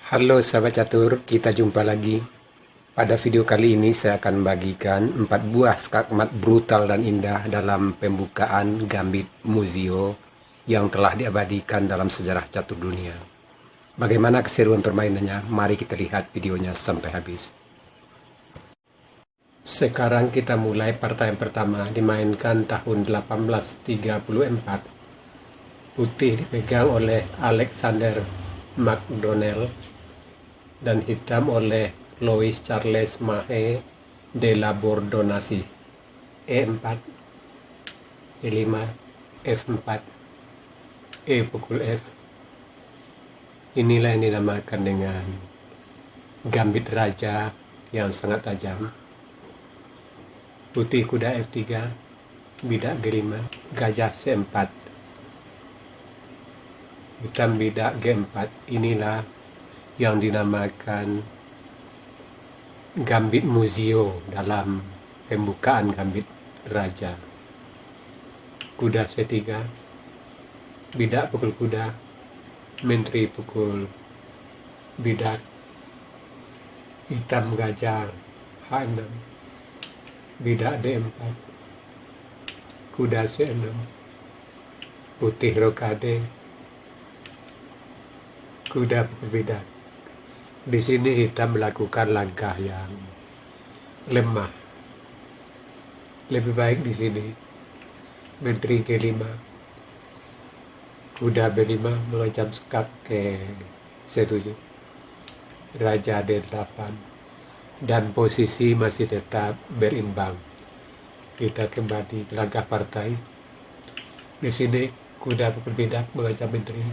Halo sahabat catur, kita jumpa lagi. Pada video kali ini saya akan membagikan 4 buah skakmat brutal dan indah dalam pembukaan Gambit Muzio yang telah diabadikan dalam sejarah catur dunia. Bagaimana keseruan permainannya? Mari kita lihat videonya sampai habis. Sekarang kita mulai partai yang pertama, dimainkan tahun 1834. Putih dipegang oleh Alexander McDonnell dan hitam oleh Louis Charles Mahe de la Bordonnasi. E4, E5, F4, E pukul F. Inilah yang dinamakan dengan gambit raja yang sangat tajam. Putih kuda F3, bidak G5, gajah C4, hitam bidak G4. Inilah yang dinamakan Gambit Muzio dalam pembukaan Gambit Raja. Kuda C3, bidak pukul kuda, menteri pukul bidak, hitam gajah H6, bidak D4, kuda C6, putih rokade, kuda pukul bidak. Di sini hitam melakukan langkah yang lemah. Lebih baik di sini. Menteri G5, kuda B5 mengancam skak ke C7, raja D8, dan posisi masih tetap berimbang. Kita kembali ke langkah partai. Di sini kuda pukul bidak mengancam menteri,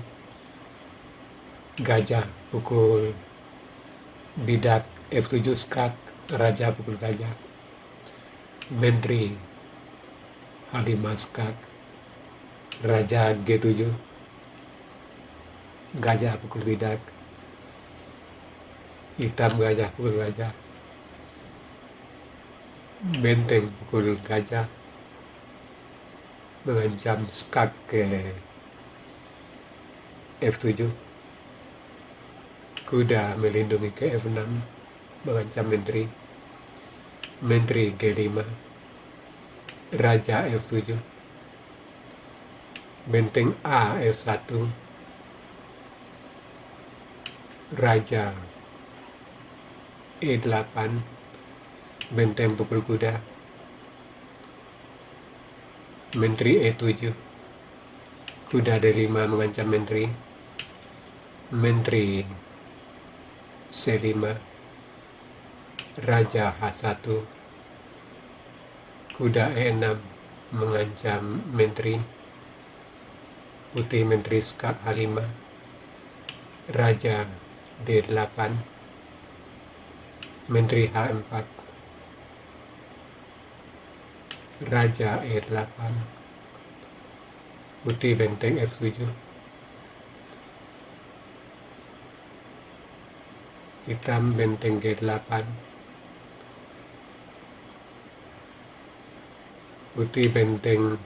gajah pukul bidak F7 skak, raja pukul gajah, menteri H5 skak, raja G7, gajah pukul bidak, hitam gajah pukul gajah, benteng pukul gajah mengancam skak ke F7, kuda melindungi ke F6 mengancam menteri, menteri G5, raja F7, benteng A F1, raja E8, benteng pukul kuda, menteri E7, kuda D5 mengancam menteri, menteri C5, raja H1, kuda E6 mengancam menteri, putih menteri skak H5, raja D8, menteri H4, raja E8, putih benteng F7, hitam benteng G8, putih benteng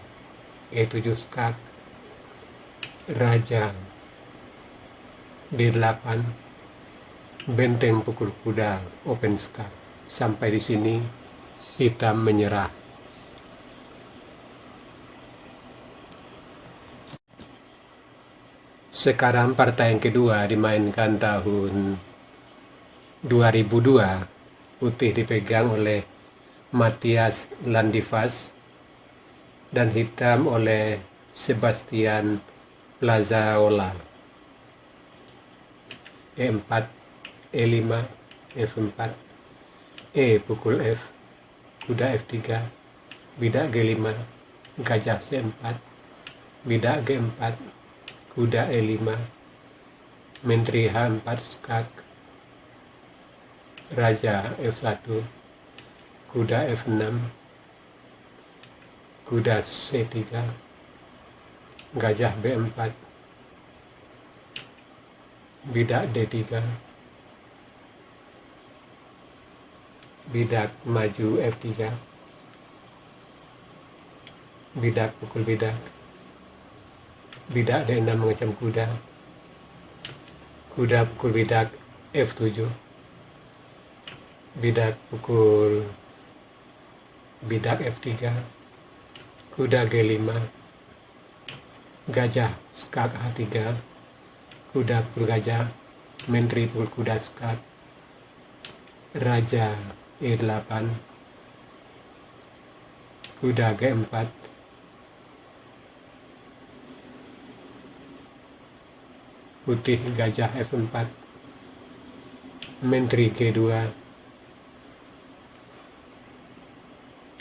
E7 skak, raja D8, benteng pukul kuda open skak. Sampai di sini hitam menyerah. Sekarang partai yang kedua dimainkan tahun 2002. Putih dipegang oleh Matthias Landivas dan hitam oleh Sebastian Plazaola. E4, E5, F4, E pukul F, kuda F3, bidak G5, gajah C4, bidak G4, kuda E5, menteri H4 skak, raja F1, kuda F6, kuda C3, gajah B4, bidak D3, bidak maju F3, bidak pukul bidak, bidak D6 mengancam kuda, kuda pukul bidak F7, bidak F3, kuda G5, gajah skak H3, kuda pukul gajah, menteri pukul kuda skak, raja E8, kuda G4, putih gajah F4, menteri G2,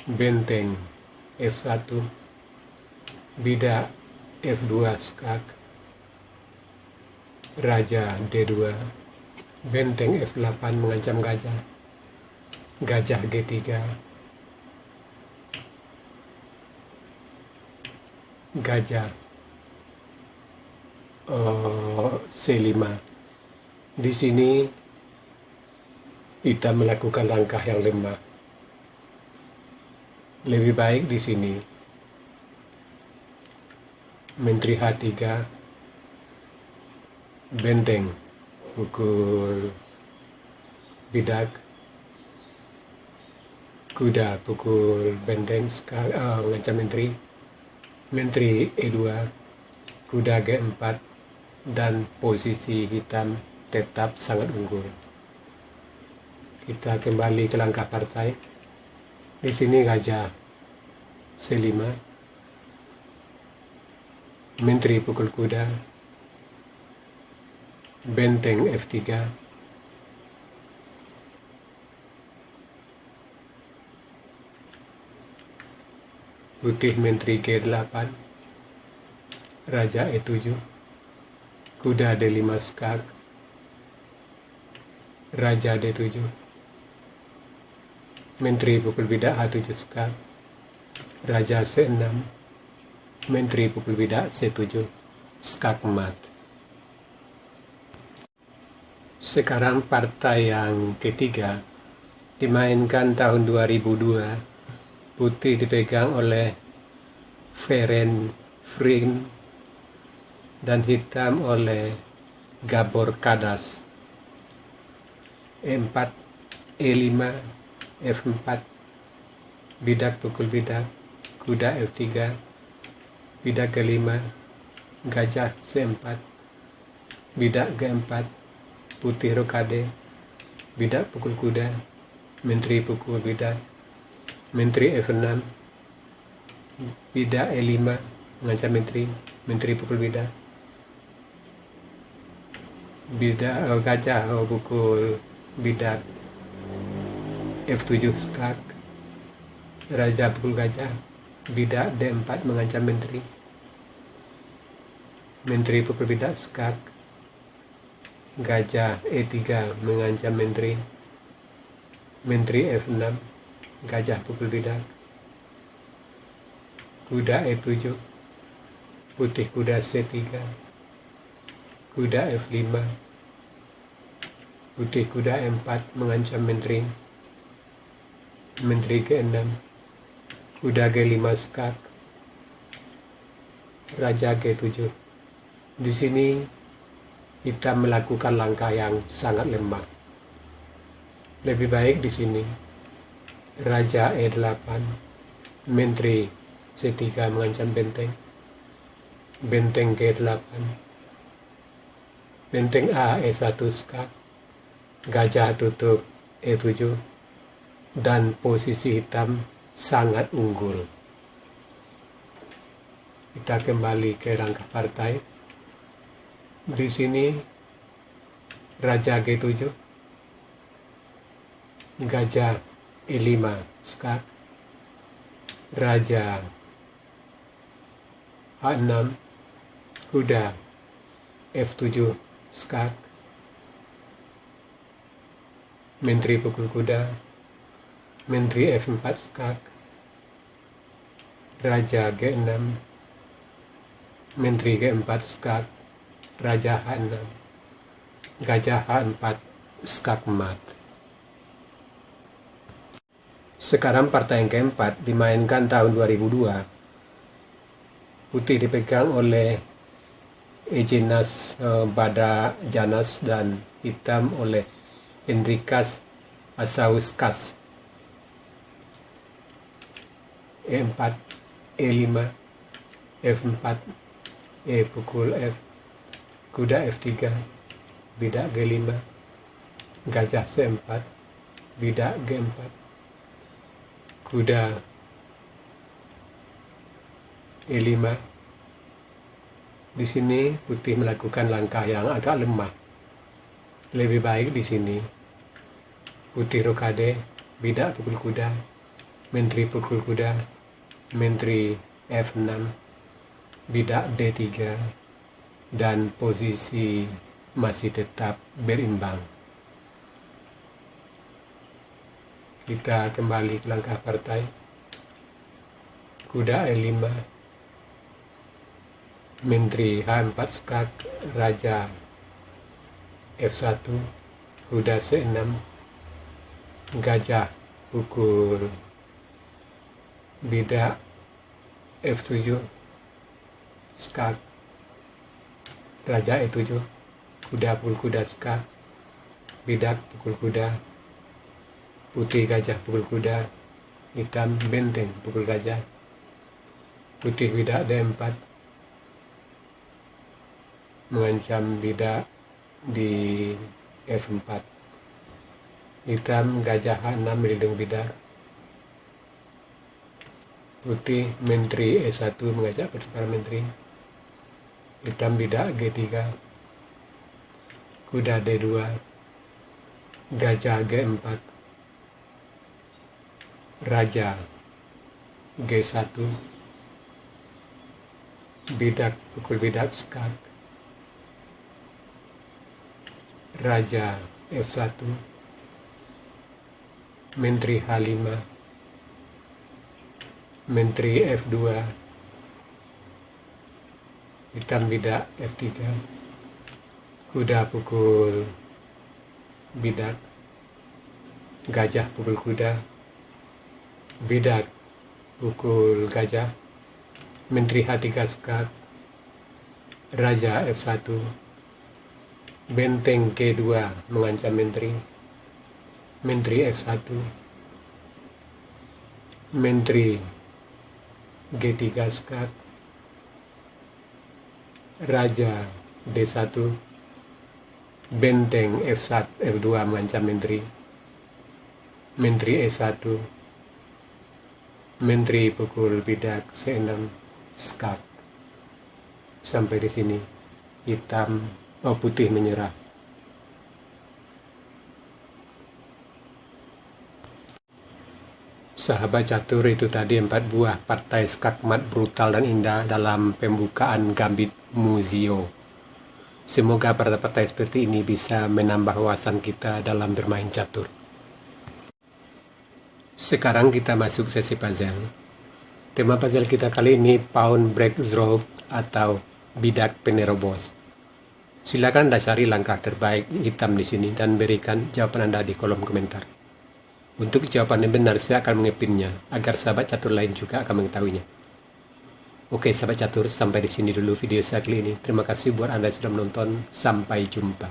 benteng F1, bidak F2 skak, raja D2, benteng F8 mengancam gajah, gajah G3, gajah C5. Di sini kita melakukan langkah yang lemah. Lebih baik di sini menteri H3, benteng pukul bidak, kuda pukul benteng mengancam menteri E2, kuda G4, dan posisi hitam tetap sangat unggul. Kita kembali ke langkah partai. Di sini gajah C5, menteri pukul kuda, benteng F3, putih menteri G8, raja E7, kuda D5 skak, raja D7, menteri pukul bidak H7 skak, raja C6, menteri pukul bidak C7 skak mat. Sekarang partai yang ketiga dimainkan tahun 2002. Putih dipegang oleh Ferenc Frin dan hitam oleh Gabor Kadas. E4, E5, F4, bidak pukul bidak, kuda F3, bidak G5, gajah C4, bidak G4, putih rokade, bidak pukul kuda, menteri pukul bidak, menteri F6, bidak E5 mengancam menteri pukul bidak, gajah pukul bidak F7 skak, raja pukul gajah, bidak D4 mengancam menteri pukul bidak skak, gajah E3 mengancam menteri F6, gajah pukul bidak, kuda E7, putih kuda C3, kuda F5, putih kuda E4 mengancam menteri G6, kuda G5 skak, raja G7. Di sini kita melakukan langkah yang sangat lemah. Lebih baik di sini raja E8, menteri C3 mengancam benteng G8, benteng A E1 skak, gajah tutup E7, dan posisi hitam sangat unggul. Kita kembali ke rangka partai. Di sini raja G7, gajah E5 skak, raja H6, kuda F7 skak, menteri pukul kuda, menteri F4 skak, raja G6, menteri G4 skak, raja H6, gajah H4 skak mat. Sekarang partai yang keempat dimainkan tahun 2002. Putih dipegang oleh Ejinas Bada Janas dan hitam oleh Enricas Asauskas. E4, E5, F4, E pukul F, kuda F3, bidak G5, gajah C4, bidak G4, kuda E5. Di sini putih melakukan langkah yang agak lemah. Lebih baik di sini. Putih rokade, bidak pukul kuda, menteri pukul kuda, menteri F6, bidak D3, dan posisi masih tetap berimbang. Kita kembali ke langkah partai. Kuda E5, menteri H4 skak, raja F1, kuda C6, gajah pukul bidak F7, skak, raja E7, kuda pukul kuda skak, bidak pukul kuda, putih gajah pukul kuda, hitam benteng pukul gajah, putih bidak D4, mengancam bidak di F4, hitam gajah H6 melindung bidak, putih menteri E1 mengajak pertukaran menteri, hitam bidak G3, kuda D2, gajah G4, raja G1, bidak pukul bidak skak, raja F1, menteri H5, menteri F2, hitam bidak F3, kuda pukul bidak, gajah pukul kuda, bidak pukul gajah, menteri H3 skak, raja F1, benteng G2 mengancam menteri, menteri F1, menteri G3 skak, raja D1, benteng F1, F2 mengancam menteri, menteri E1, menteri pukul bidak C6 skak. Sampai di sini putih menyerah. Sahabat catur, itu tadi 4 buah partai skakmat brutal dan indah dalam pembukaan Gambit Muzio. Semoga partai-partai seperti ini bisa menambah wawasan kita dalam bermain catur. Sekarang kita masuk sesi puzzle. Tema puzzle kita kali ini Pawn Break Zrog atau bidak penerobos. Silakan Anda cari langkah terbaik hitam di sini dan berikan jawaban Anda di kolom komentar. Untuk jawaban yang benar, saya akan mengepinnya agar sahabat catur lain juga akan mengetahuinya. Oke sahabat catur, sampai di sini dulu video saya kali ini. Terima kasih buat Anda yang sudah menonton. Sampai jumpa.